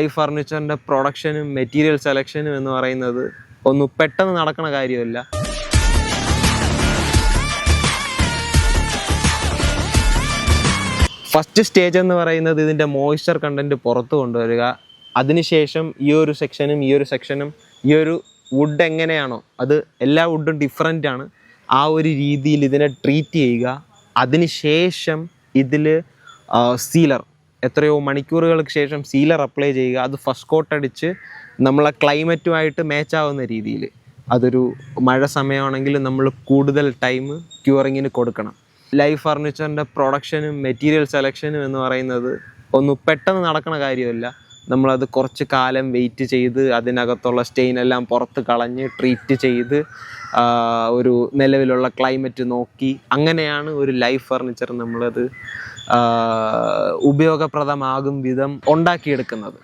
Life ഫർണിച്ചറിൻ്റെ പ്രൊഡക്ഷനും material സെലക്ഷനും എന്ന് പറയുന്നത് ഒന്ന് പെട്ടെന്ന് നടക്കുന്ന കാര്യമല്ല. ഫസ്റ്റ് സ്റ്റേജ് എന്ന് പറയുന്നത് ഇതിൻ്റെ മോയ്സ്ചർ കണ്ടൻറ്റ് പുറത്ത് കൊണ്ടുവരിക. അതിനുശേഷം ഈ ഒരു സെക്ഷനും ഈ ഒരു വുഡ് എങ്ങനെയാണോ അത് എല്ലാ വുഡും ഡിഫറെൻ്റ് ആണ്, ആ ഒരു രീതിയിൽ ഇതിനെ ട്രീറ്റ് ചെയ്യുക. അതിനുശേഷം ഇതിൽ സീലർ എത്രയോ മണിക്കൂറുകൾക്ക് ശേഷം സീലർ അപ്ലൈ ചെയ്യുക. അത് ഫസ്റ്റ് കോട്ട് അടിച്ച് നമ്മളെ ക്ലൈമറ്റുമായിട്ട് മാച്ചാവുന്ന രീതിയിൽ, അതൊരു മഴ സമയമാണെങ്കിൽ നമ്മൾ കൂടുതൽ ടൈം ക്യൂറിങ്ങിന് കൊടുക്കണം. ലൈഫ് ഫർണിച്ചറിൻ്റെ പ്രൊഡക്ഷനും മെറ്റീരിയൽ സെലക്ഷനും എന്ന് പറയുന്നത് ഒന്ന് പെട്ടെന്ന് നടക്കുന്ന കാര്യമല്ല. നമ്മളത് കുറച്ച് കാലം വെയിറ്റ് ചെയ്ത് അതിനകത്തുള്ള സ്റ്റെയിൻ എല്ലാം പുറത്ത് കളഞ്ഞ് ട്രീറ്റ് ചെയ്ത് ഒരു നിലവിലുള്ള ക്ലൈമറ്റ് നോക്കി അങ്ങനെയാണ് ഒരു ലൈഫ് ഫർണിച്ചർ നമ്മളത് ഉപയോഗപ്രദമാകും വിധം ഉണ്ടാക്കിയെടുക്കുന്നത്.